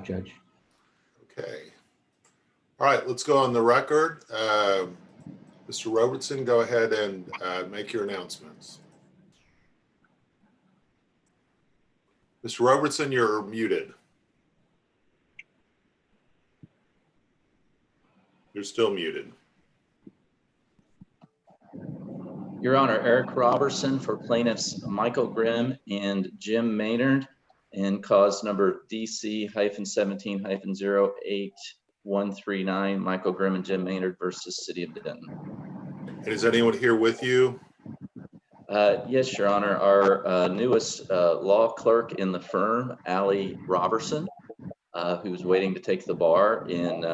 Judge. Okay. All right, let's go on the record. Mr. Robertson, go ahead and make your announcements. Mr. Robertson, you're muted. You're still muted. Your Honor, Eric Robertson for plaintiffs Michael Grimm and Jim Maynard in cause number DC-17-08139, Michael Grimm and Jim Maynard versus City of Denton. And is anyone here with you? Yes, Your Honor. Our newest law clerk in the firm, Allie Robertson, who's waiting to take the bar in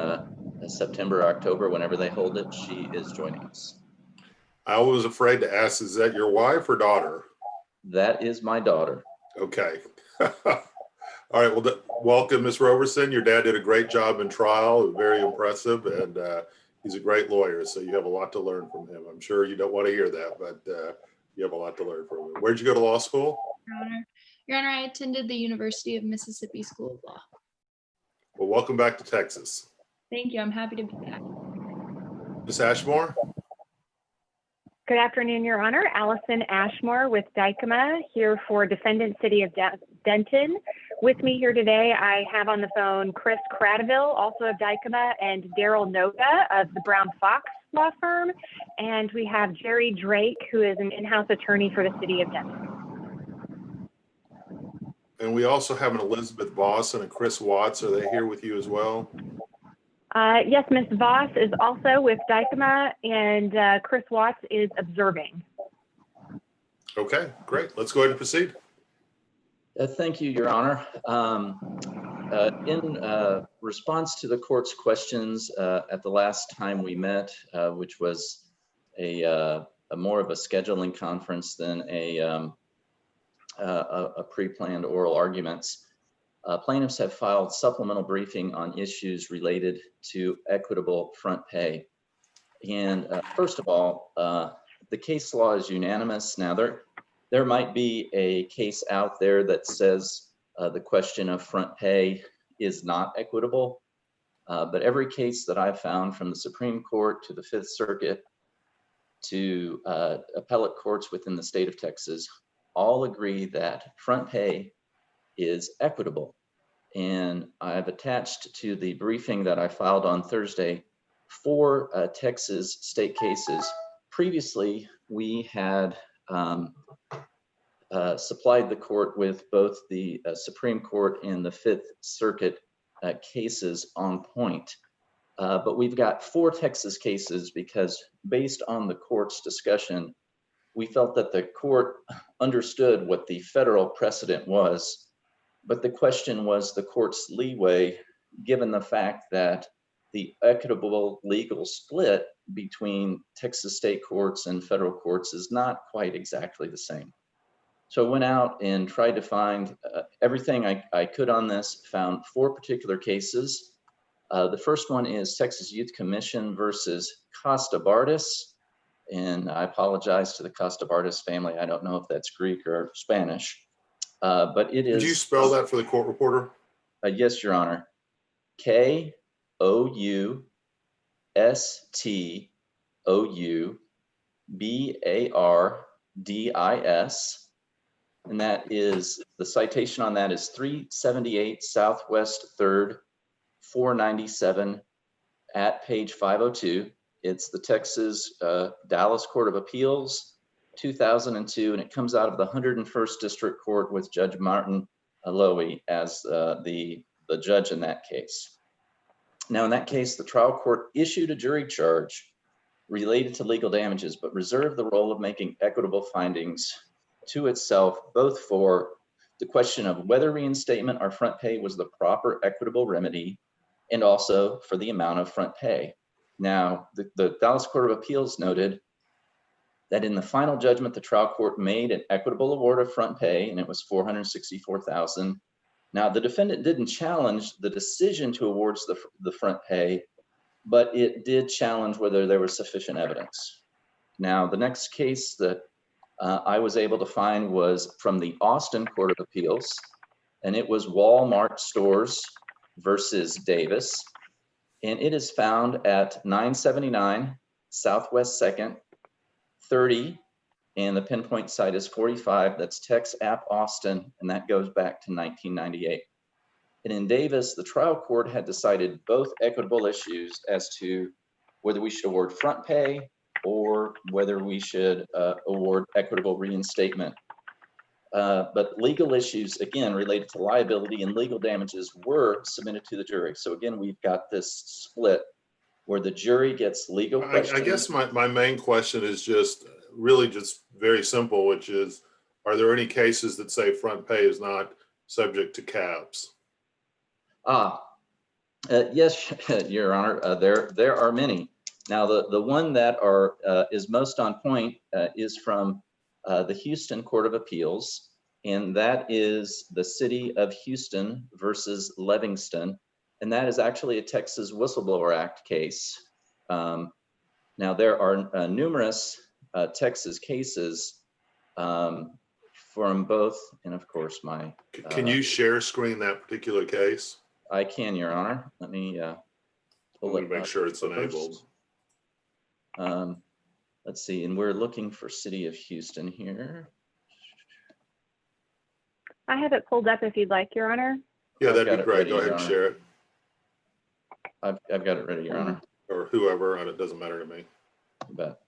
September, October, whenever they hold it, she is joining us. I was afraid to ask, is that your wife or daughter? That is my daughter. Okay. All right, well, welcome, Ms. Robertson. Your dad did a great job in trial, very impressive, and he's a great lawyer, so you have a lot to learn from him. I'm sure you don't want to hear that, but you have a lot to learn from him. Where'd you go to law school? Your Honor, I attended the University of Mississippi School of Law. Well, welcome back to Texas. Thank you. I'm happy to be back. Ms. Ashmore? Good afternoon, Your Honor. Allison Ashmore with Dykema, here for defendant City of Denton. With me here today, I have on the phone Chris Cradaville, also of Dykema, and Daryl Noga of the Brown Fox law firm. And we have Jerry Drake, who is an in-house attorney for the City of Denton. And we also have an Elizabeth Voss and a Chris Watts. Are they here with you as well? Yes, Ms. Voss is also with Dykema, and Chris Watts is observing. Okay, great. Let's go ahead and proceed. Thank you, Your Honor. In response to the court's questions at the last time we met, which was a more of a scheduling conference than a pre-planned oral arguments, plaintiffs have filed supplemental briefing on issues related to equitable front pay. And first of all, the case law is unanimous. Now, there might be a case out there that says the question of front pay is not equitable, but every case that I've found, from the Supreme Court to the Fifth Circuit to appellate courts within the state of Texas, all agree that front pay is equitable. And I've attached to the briefing that I filed on Thursday 4 Texas state cases. Previously, we had supplied the court with both the Supreme Court and the Fifth Circuit cases on point. But we've got 4 Texas cases because, based on the court's discussion, we felt that the court understood what the federal precedent was, but the question was the court's leeway, given the fact that the equitable legal split between Texas state courts and federal courts is not quite exactly the same. So I went out and tried to find everything I could on this, found 4 particular cases. The first one is Texas Youth Commission versus Costa Bardis. And I apologize to the Costa Bardis family. I don't know if that's Greek or Spanish, but it is. Could you spell that for the court reporter? Yes, Your Honor. Koustobardis. And that is, the citation on that is 378 Southwest 3rd, 497 at page 502. It's the Texas Dallas Court of Appeals, 2002, and it comes out of the 101st District Court with Judge Martin Lowy as the judge in that case. Now, in that case, the trial court issued a jury charge related to legal damages, but reserved the role of making equitable findings to itself, both for the question of whether reinstatement or front pay was the proper equitable remedy, and also for the amount of front pay. Now, the Dallas Court of Appeals noted that in the final judgment, the trial court made an equitable award of front pay, and it was $464,000. Now, the defendant didn't challenge the decision to award the front pay, but it did challenge whether there was sufficient evidence. Now, the next case that I was able to find was from the Austin Court of Appeals, and it was Walmart stores versus Davis. And it is found at 979 Southwest 2nd, 30, and the pinpoint site is 45. That's Tex App Austin, and that goes back to 1998. And in Davis, the trial court had decided both equitable issues as to whether we should award front pay or whether we should award equitable reinstatement. But legal issues, again, related to liability and legal damages were submitted to the jury. So again, we've got this split where the jury gets legal questions. I guess my main question is just really just very simple, which is, are there any cases that say front pay is not subject to caps? Yes, Your Honor, there are many. Now, the one that is most on point is from the Houston Court of Appeals, and that is the City of Houston versus Livingston, and that is actually a Texas Whistleblower Act case. Now, there are numerous Texas cases from both, and of course, my... Can you share screen that particular case? I can, Your Honor. Let me pull it make up sure it's first. enabled. Let's see, and we're looking for City of Houston here. I have it pulled up if you'd like, Your Honor. Yeah, I've that'd got be it great. ready, Go ahead Your and Honor. share it. I've got it ready, Your Honor. Or whoever, and it doesn't matter to me. But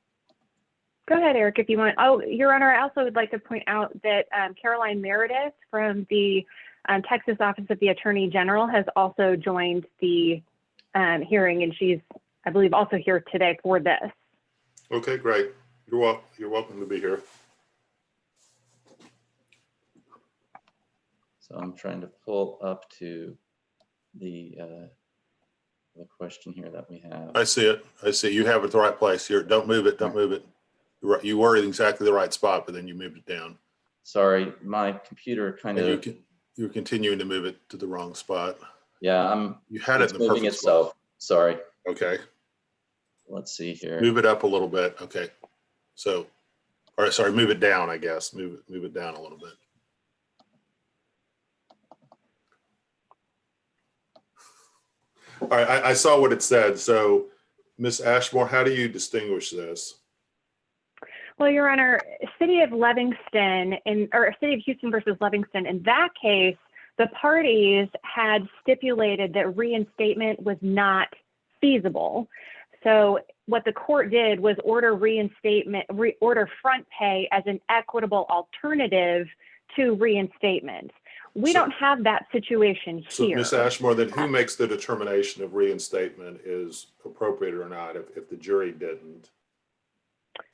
Go ahead, Eric, if you want. Oh, Your Honor, I also would like to point out that Caroline Meredith from the Texas Office of the Attorney General has also joined the hearing, and she's, I believe, also here today for this. Okay, great. You're welcome to be here. so I'm trying to pull up to the question here that we have. I see it. I see it. You have it the right place here. Don't move it. Don't move it. You were in exactly the right spot, but then you moved it down. Sorry, my computer kind And of, you're continuing to move it to the wrong spot. yeah, You had it it's in the moving perfect itself. spot. Sorry. Okay. Let's see here. Move it up a little bit. Okay. So, all right, sorry, move it down, I guess. Move it down a little bit. All right, I saw what it said. So, Ms. Ashmore, how do you distinguish this? Well, Your Honor, City of Livingston, or City of Houston versus Livingston, in that case, the parties had stipulated that reinstatement was not feasible. So what the court did was order order front pay as an equitable alternative to reinstatement. We don't have that situation here. So, Ms. Ashmore, then who makes the determination of reinstatement is appropriate or not if the jury didn't?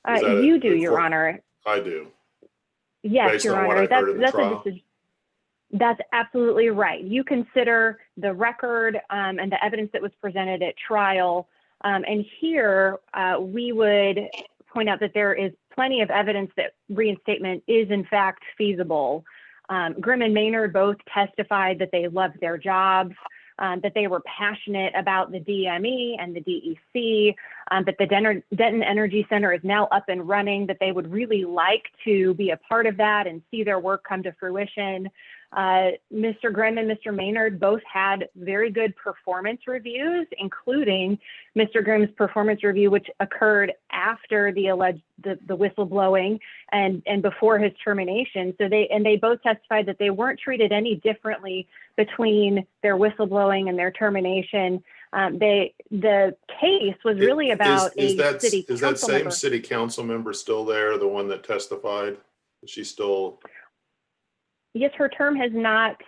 You do, Your Honor. I do. Yes, Based Your on what Honor. I heard in the That's a trial? decision. That's absolutely right. You consider the record and the evidence that was presented at trial. And here we would point out that there is plenty of evidence that reinstatement is in fact feasible. Grimm and Maynard both testified that they loved their jobs, that they were passionate about the DME and the DEC, that the Denton Energy Center is now up and running, that they would really like to be a part of that and see their work come to fruition. Mr. Grimm and Mr. Maynard both had very good performance reviews, including Mr. Grimm's performance review, which occurred after the whistleblowing and before his termination. So they both testified that they weren't treated any differently between their whistleblowing and their termination. The case was really about is that same member. city council member still there, the one that testified? Is she still? Yes, her term has not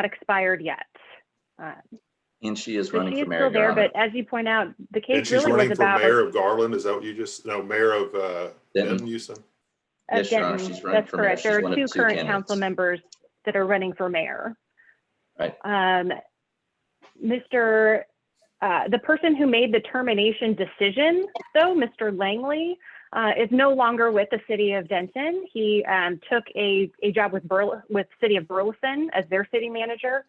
expired yet. And she is So running she for is mayor. still there, but as you point out, the And case she's really running was for about mayor of Garland. Is that what you just? No, mayor of Denton, you said? Yes, Your Honor, Denton. she's running That's for mayor. correct. There She's one are of two two current candidates. council members that are running for mayor. Right. The person who made the termination decision, though, Mr. Langley, is no longer with the city of Denton. He took a job with City of Burleson as their city manager.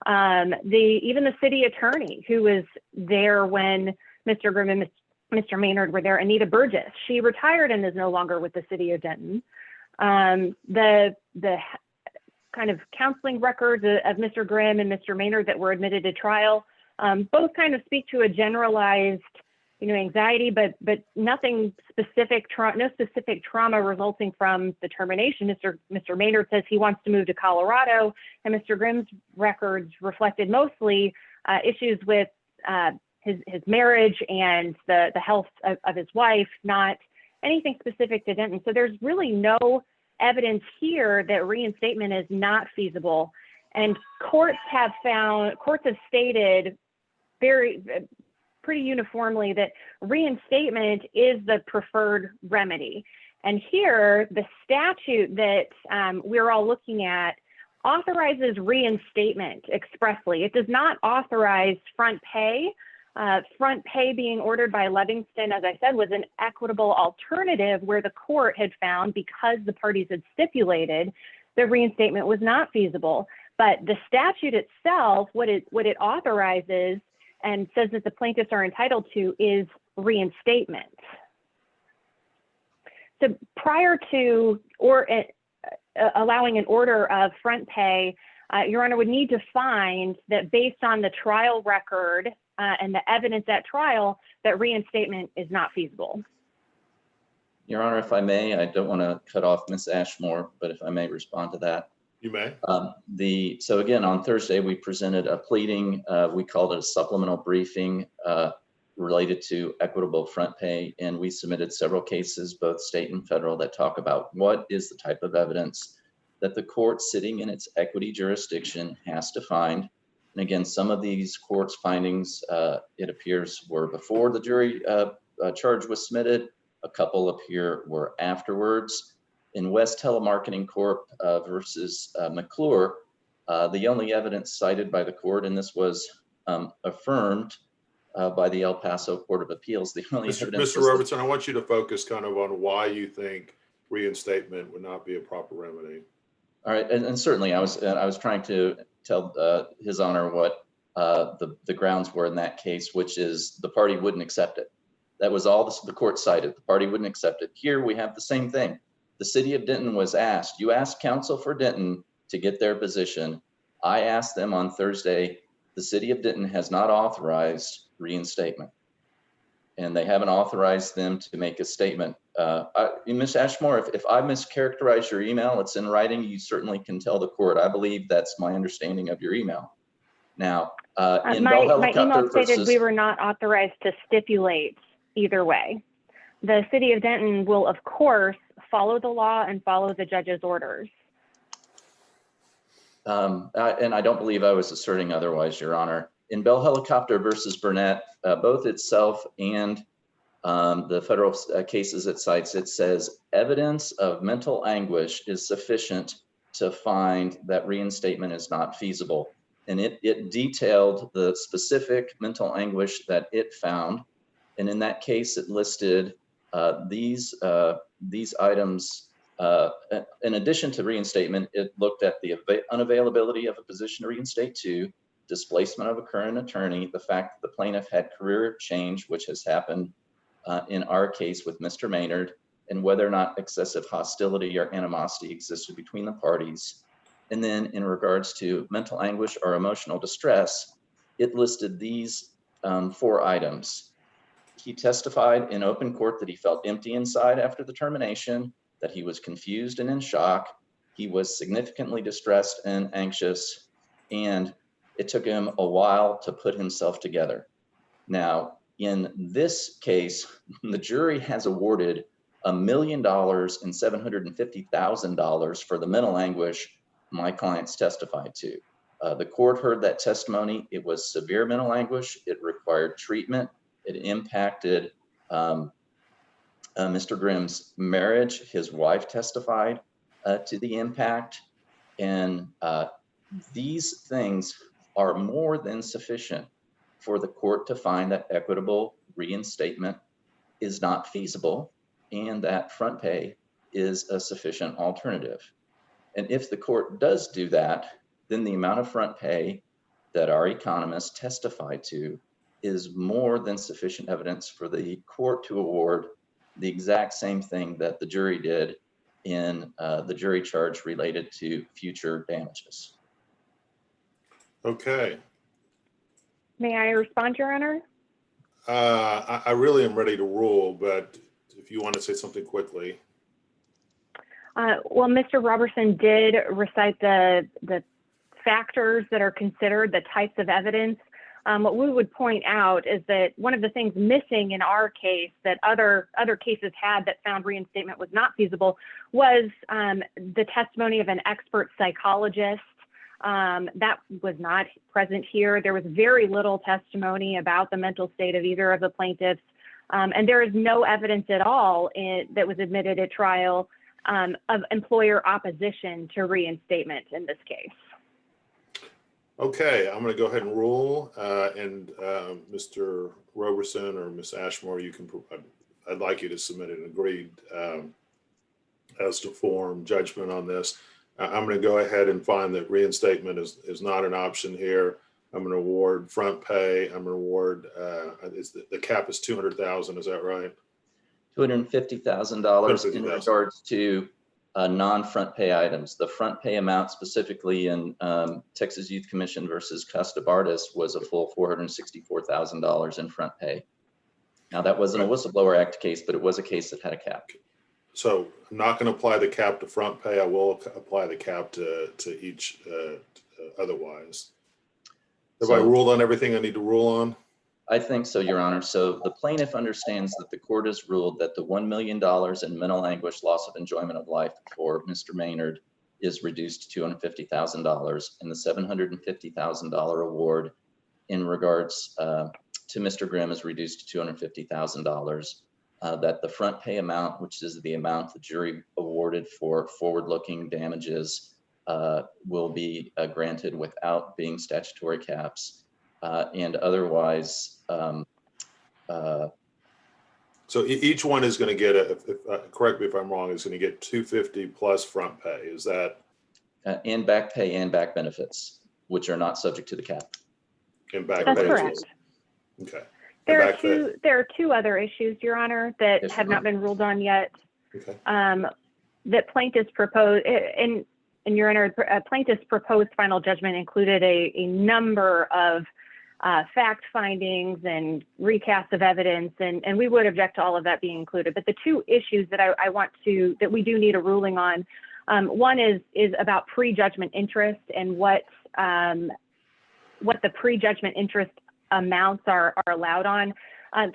Even the city attorney who was there when Mr. Grimm and Mr. Maynard were there, Anita Burgess, she retired and is no longer with the city of Denton. kind of counseling records of Mr. Grimm and Mr. Maynard that were admitted to trial. Both kind of speak to a generalized, anxiety, but nothing specific, no specific trauma resulting from the termination. Mr. Maynard says he wants to move to Colorado, and Mr. Grimm's records reflected mostly issues with his marriage and the health of his wife, not anything specific to Denton. So there's really no evidence here that reinstatement is not feasible. And courts have stated pretty uniformly that reinstatement is the preferred remedy. And here, the statute that we're all looking at authorizes reinstatement expressly. It does not authorize front pay. Front pay being ordered by Livingston, as I said, was an equitable alternative where the court had found, because the parties had stipulated, the reinstatement was not feasible. But the statute itself, what it authorizes and says that the plaintiffs are entitled to is reinstatement. So prior to allowing an order of front pay, Your Honor would need to find that based on the trial record and the evidence at trial, that reinstatement is not feasible. Your Honor, if I may, I don't want to cut off Ms. Ashmore, but if I may respond to that. You may. So again, on Thursday, we presented a pleading. We called it a supplemental briefing related to equitable front pay. And we submitted several cases, both state and federal, that talk about what is the type of evidence that the court sitting in its equity jurisdiction has to find. And again, some of these court's findings, it appears, were before the jury charge was submitted. A couple appear were afterwards. In West Telemarketing Corp versus McClure, the only evidence cited by the court, and this was affirmed by the El Paso Court of Appeals, the only evidence. Mr. Robertson, I want you to focus kind of on why you think reinstatement would not be a proper remedy. All right, and certainly I was trying to tell His Honor what the grounds were in that case, which is the party wouldn't accept it. That was all the court cited. The party wouldn't accept it. Here we have the same thing. The city of Denton was asked, you asked counsel for Denton to get their position. I asked them on Thursday, the city of Denton has not authorized reinstatement. And they haven't authorized them to make a statement. Ms. Ashmore, if I mischaracterize your email, it's in writing, you certainly can tell the court. I believe that's my understanding of your email. Now, in my Bell Helicopter email stated versus, we were not authorized to stipulate either way. The city of Denton will, of course, follow the law and follow the judge's orders. and I don't believe I was asserting otherwise, Your Honor. In Bell Helicopter versus Burnett, both itself and the federal cases it cites, it says evidence of mental anguish is sufficient to find that reinstatement is not feasible. And it detailed the specific mental anguish that it found. And in that case, it listed these items. In addition to reinstatement, it looked at the unavailability of a position to reinstate to, displacement of a current attorney, the fact that the plaintiff had career change, which has happened in our case with Mr. Maynard, and whether or not excessive hostility or animosity existed between the parties. And then in regards to mental anguish or emotional distress, it listed these 4 items. He testified in open court that he felt empty inside after the termination, that he was confused and in shock. He was significantly distressed and anxious, and it took him a while to put himself together. Now, in this case, the jury has awarded $1 million and $750,000 for the mental anguish my clients testified to. The court heard that testimony. It was severe mental anguish. It required treatment. It impacted Mr. Grimm's marriage. His wife testified to the impact. And these things are more than sufficient for the court to find that equitable reinstatement is not feasible and that front pay is a sufficient alternative. And if the court does do that, then the amount of front pay that our economists testified to is more than sufficient evidence for the court to award the exact same thing that the jury did in the jury charge related to future damages. Okay. May I respond, Your Honor? I really am ready to rule, but if you want to say something quickly. Well, Mr. Robertson did recite the factors that are considered, the types of evidence. What we would point out is that one of the things missing in our case that other cases had that found reinstatement was not feasible was the testimony of an expert psychologist. That was not present here. There was very little testimony about the mental state of either of the plaintiffs. And there is no evidence at all that was admitted at trial of employer opposition to reinstatement in this case. Okay, I'm going to go ahead and rule. Mr. Roberson or Ms. Ashmore, you can. I'd like you to submit an agreed as to form judgment on this. I'm going to go ahead and find that reinstatement is not an option here. I'm going to award front pay. I'm going to award. The cap is $200,000. Is that right? $250,000 in regards to non-front pay items. The front pay amount specifically in Texas Youth Commission versus Costa-Bardis was a full $464,000 in front pay. Now that wasn't a Whistleblower Act case, but it was a case that had a cap. So I'm not going to apply the cap to front pay. I will apply the cap to each otherwise. Have I ruled on everything I need to rule on? I think so, Your Honor. So the plaintiff understands that the court has ruled that the $1 million in mental anguish, loss of enjoyment of life for Mr. Maynard is reduced to $250,000, and the $750,000 award in regards to Mr. Grimm is reduced to $250,000. That the front pay amount, which is the amount the jury awarded for forward-looking damages, will be granted without being statutory caps. And otherwise, so each one is going to get correct me if I'm wrong, is going to get $250 plus front pay. Is that? And back pay and back benefits, which are not subject to the cap. And back That's benefits. correct. Okay. There are two other issues, Your Honor, that have not been ruled on yet. Okay. That plaintiffs proposed, and Your Honor, plaintiffs' proposed final judgment included a number of fact findings and recast of evidence, and we would object to all of that being included. But the two issues that I want that we do need a ruling on, one is about prejudgment interest and what the prejudgment interest amounts are allowed on.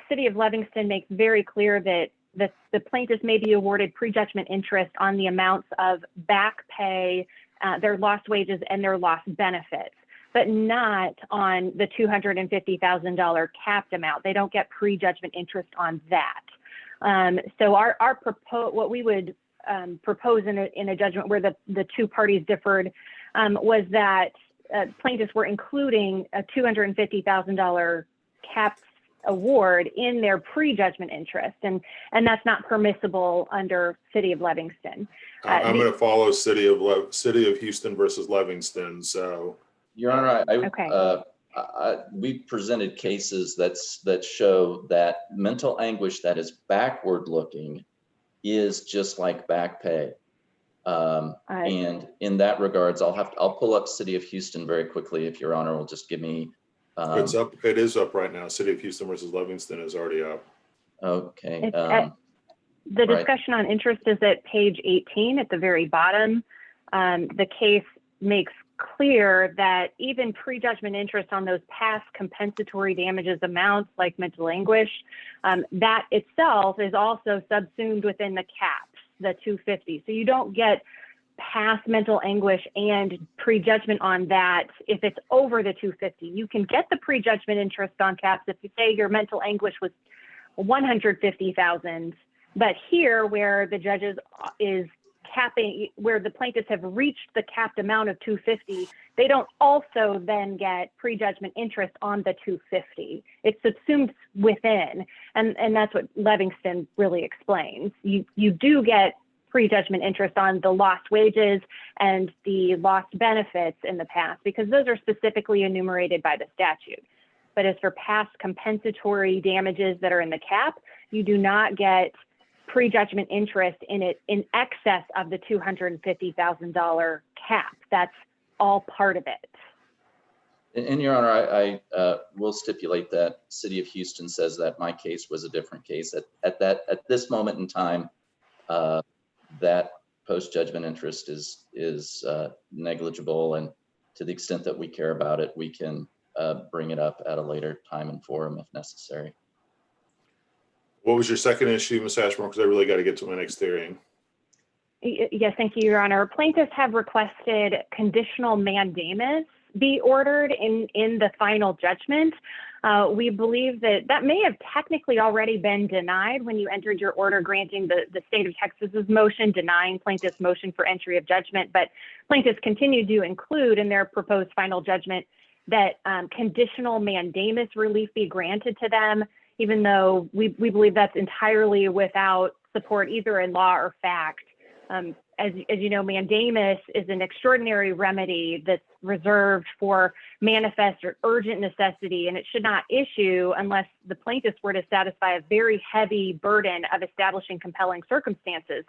City of Livingston makes very clear that the plaintiffs may be awarded prejudgment interest on the amounts of back pay, their lost wages, and their lost benefits, but not on the $250,000 capped amount. They don't get prejudgment interest on that. So what we would propose in a judgment where the two parties differed was that plaintiffs were including a $250,000 capped award in their prejudgment interest, and that's not permissible under City of Livingston. I'm going to follow City of Houston versus Livingston. So, Your Honor, Okay. We presented cases that show that mental anguish that is backward looking is just like back pay. And in that regards, I'll pull up City of Houston very quickly if Your Honor will just give me. it's up. It is up right now. City of Houston versus Livingston is already up. Okay. The discussion on interest is at page 18 at the very bottom. The case makes clear that even prejudgment interest on those past compensatory damages amounts like mental anguish, that itself is also subsumed within the caps, the 250. So you don't get past mental anguish and prejudgment on that if it's over the 250. You can get the prejudgment interest on caps if you say your mental anguish was 150,000, but here where the judges is capping, where the plaintiffs have reached the capped amount of 250, they don't also then get prejudgment interest on the 250. It's subsumed within, and that's what Livingston really explains. You do get prejudgment interest on the lost wages and the lost benefits in the past because those are specifically enumerated by the statute. But as for past compensatory damages that are in the cap, you do not get prejudgment interest in it in excess of the $250,000 cap. That's all part of it. And Your Honor, I will stipulate that City of Houston says that my case was a different case. At this moment in time, that post-judgment interest is negligible, and to the extent that we care about it, we can bring it up at a later time and forum if necessary. What was your second issue, Ms. Ashmore? Because I really got to get to my next hearing. Yes, thank you, Your Honor. Plaintiffs have requested conditional mandamus be ordered in the final judgment. We believe that may have technically already been denied when you entered your order granting the state of Texas's motion denying plaintiff's motion for entry of judgment, but plaintiffs continue to include in their proposed final judgment that conditional mandamus relief be granted to them, even though we believe that's entirely without support either in law or fact. As you know, mandamus is an extraordinary remedy that's reserved for manifest or urgent necessity, and it should not issue unless the plaintiffs were to satisfy a very heavy burden of establishing compelling circumstances.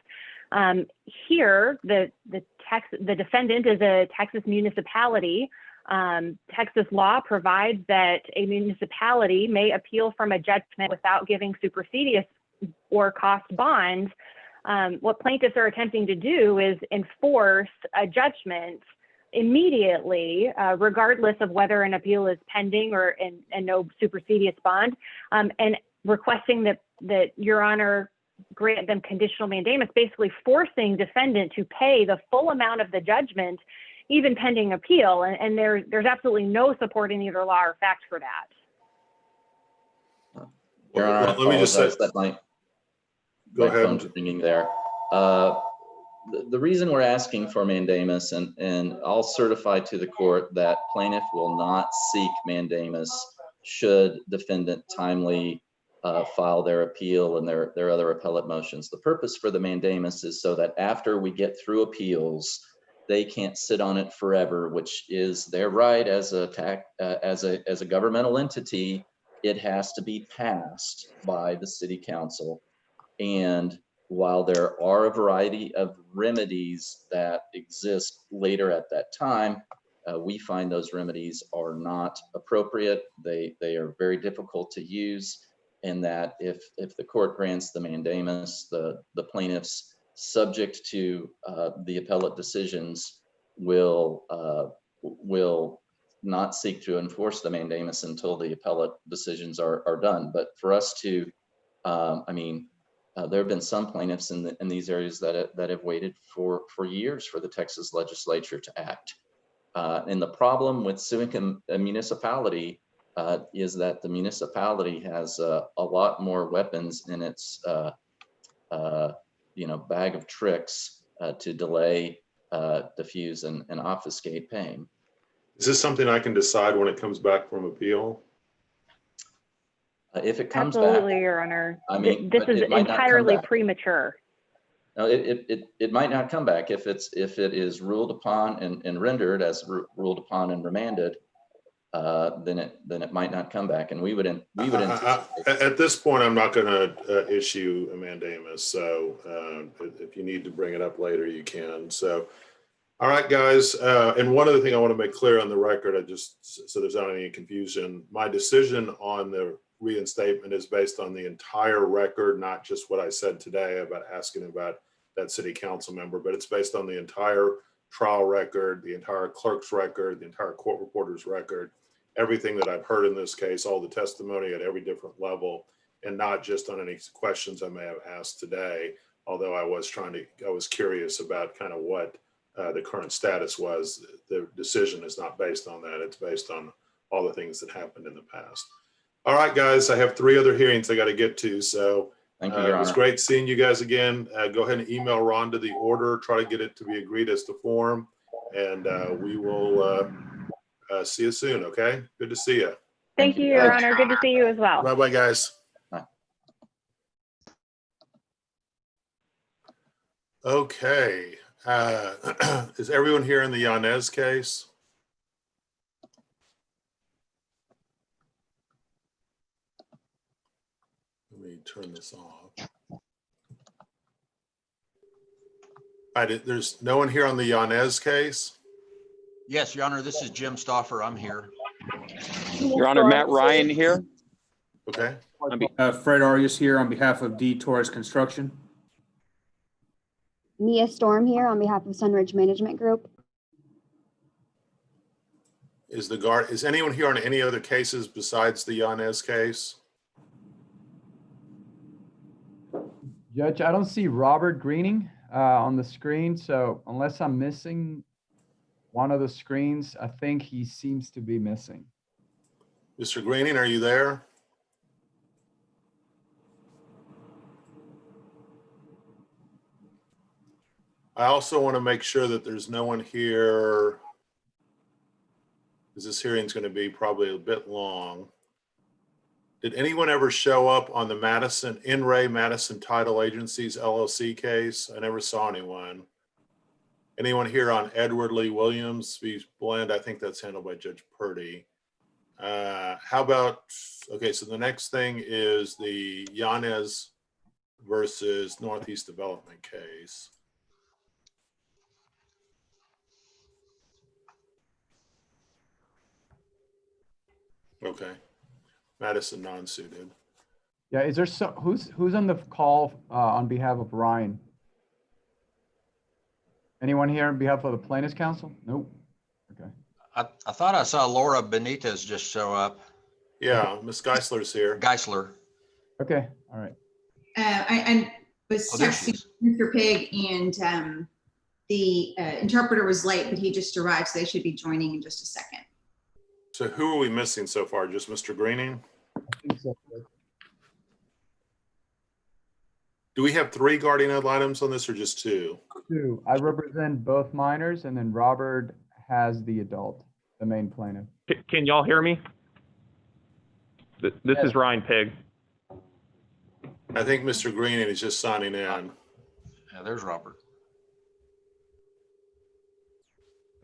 Here, the defendant is a Texas municipality. Texas law provides that a municipality may appeal from a judgment without giving supersedious or cost bonds. What plaintiffs are attempting to do is enforce a judgment immediately, regardless of whether an appeal is pending or and no supersedious bond, and requesting that Your Honor grant them conditional mandamus, basically forcing defendant to pay the full amount of the judgment, even pending appeal. And there's absolutely no support in either law or fact for that. Your Honor, Let me just say, that my go phone's ahead. ringing there. The reason we're asking for mandamus, and I'll certify to the court that plaintiff will not seek mandamus should defendant timely file their appeal and their other appellate motions. The purpose for the mandamus is so that after we get through appeals, they can't sit on it forever, which is their right as a governmental entity. It has to be passed by the city council. And while there are a variety of remedies that exist later at that time, we find those remedies are not appropriate. They are very difficult to use, and that if the court grants the mandamus, the plaintiffs, subject to the appellate decisions, will not seek to enforce the mandamus until the appellate decisions are done. But for us to, there have been some plaintiffs in these areas that have waited for years for the Texas legislature to act. And the problem with suing a municipality is that the municipality has a lot more weapons in its bag of tricks to delay, diffuse, and obfuscate pain. Is this something I can decide when it comes back from appeal? If it comes Absolutely, back, Your Honor. I mean, this but is it might not come entirely back. premature. No, it might not come back if it is ruled upon and rendered as ruled upon and remanded. Then it might not come back, and we would anticipate. At this point, I'm not going to issue a mandamus. So if you need to bring it up later, you can. So, all right, guys. And one other thing I want to make clear on the record, so there's not any confusion. My decision on the reinstatement is based on the entire record, not just what I said today about asking about that city council member, but it's based on the entire trial record, the entire clerk's record, the entire court reporter's record, everything that I've heard in this case, all the testimony at every different level, and not just on any questions I may have asked today, although I was curious about kind of what the current status was. The decision is not based on that. It's based on all the things that happened in the past. All right, guys, I have 3 other hearings I got to get to. So Thank you, Your it was Honor. great seeing you guys again. Go ahead and email Rhonda the order, try to get it to be agreed as to form, and we will see you soon, okay? Good to see you. Thank you, Your Honor. Good to see you as well. Bye-bye, guys. Bye. Okay. Is everyone here in the Yanez case? Let me turn this off. There's no one here on the Yanez case? Yes, Your Honor, this is Jim Stoffer. I'm here. Your Honor, Matt Ryan here. Okay. Fred Arias here on behalf of D Torres Construction. Mia Storm here on behalf of Sunridge Management Group. Is anyone here on any other cases besides the Yanez case? Judge, I don't see Robert Greening on the screen, so unless I'm missing one of the screens, I think he seems to be missing. Mr. Greening, are you there? I also want to make sure that there's no one here, because this hearing is going to be probably a bit long. Did anyone ever show up on the Madison Title Agencies LLC case? I never saw anyone. Anyone here on Edward Lee Williams v. Blend? I think that's handled by Judge Purdy. How about, okay, so the next thing is the Yanez versus Northeast Development case. Okay, Madison non-suited. Yeah, is there who's on the call on behalf of Ryan? Anyone here on behalf of the plaintiff's counsel? Nope. Okay. I thought I saw Laura Benitez just show up. Yeah, Ms. Geisler's here. Geisler. Okay, all right. I was Oh, there texting she is. Mr. Pig, and the interpreter was late, but he just arrived, so they should be joining in just a second. So who are we missing so far? Just Mr. Greening? I think so. Do we have 3 guardian ad litems on this or just 2? Two. I represent both minors, and then Robert has the adult, the main plaintiff. Can y'all hear me? This Yes. is Ryan Pig. I think Mr. Greening is just signing in. Yeah, there's Robert.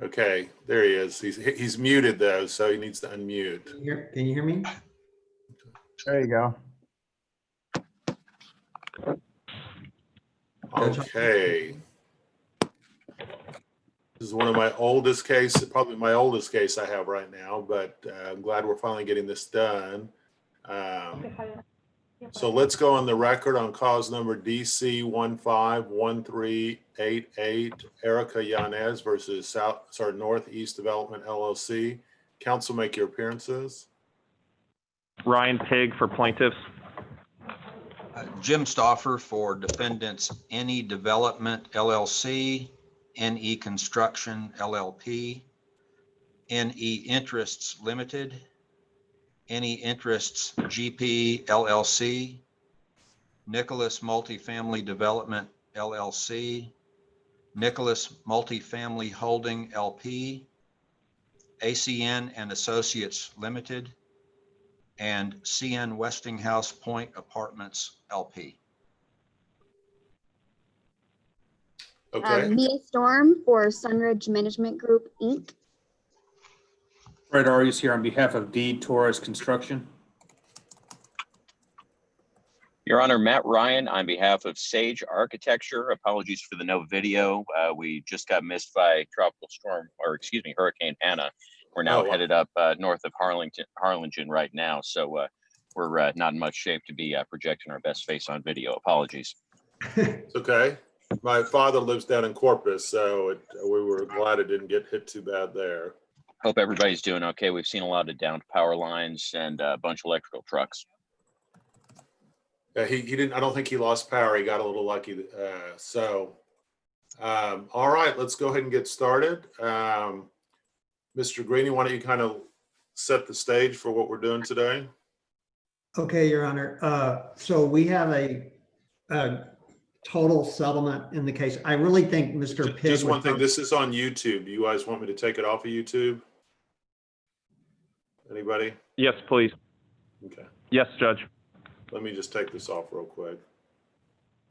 Okay, there he is. He's muted though, so he needs to unmute. Can you hear me? There you go. Okay. This is one of my oldest cases, probably my oldest case I have right now, but I'm glad we're finally getting this done. So let's go on the record on cause number DC 151388, Erica Yanez versus Northeast Development LLC. Counsel, make your appearances. Ryan Pig for plaintiffs. Jim Stoffer for defendants NE Development LLC, NE Construction LLP, NE Interests Limited, NE Interests GP LLC, Nicholas Multifamily Development LLC, Nicholas Multifamily Holding LP, ACN and Associates Limited, and CN Westinghouse Point Apartments LP. Okay. Mia Storm for Sunridge Management Group, Inc. Fred Arias here on behalf of D Torres Construction. Your Honor, Matt Ryan on behalf of Sage Architecture. Apologies for the no video. We just got missed by Hurricane Hannah. We're now headed up north of Harlingen right now. So we're not in much shape to be projecting our best face on video. Apologies. It's okay. My father lives down in Corpus, so we were glad it didn't get hit too bad there. Hope everybody's doing okay. We've seen a lot of downed power lines and a bunch of electrical trucks. He didn't, I don't think he lost power. He got a little lucky. All right, let's go ahead and get started. Mr. Greeny, why don't you kind of set the stage for what we're doing today? Okay, Your Honor. So we have a total settlement in the case. I really think Mr. Pig. Just one thing, this is on YouTube. Do you guys want me to take it off of YouTube? Anybody? Yes, please. Okay. Yes, Judge. Let me just take this off real quick.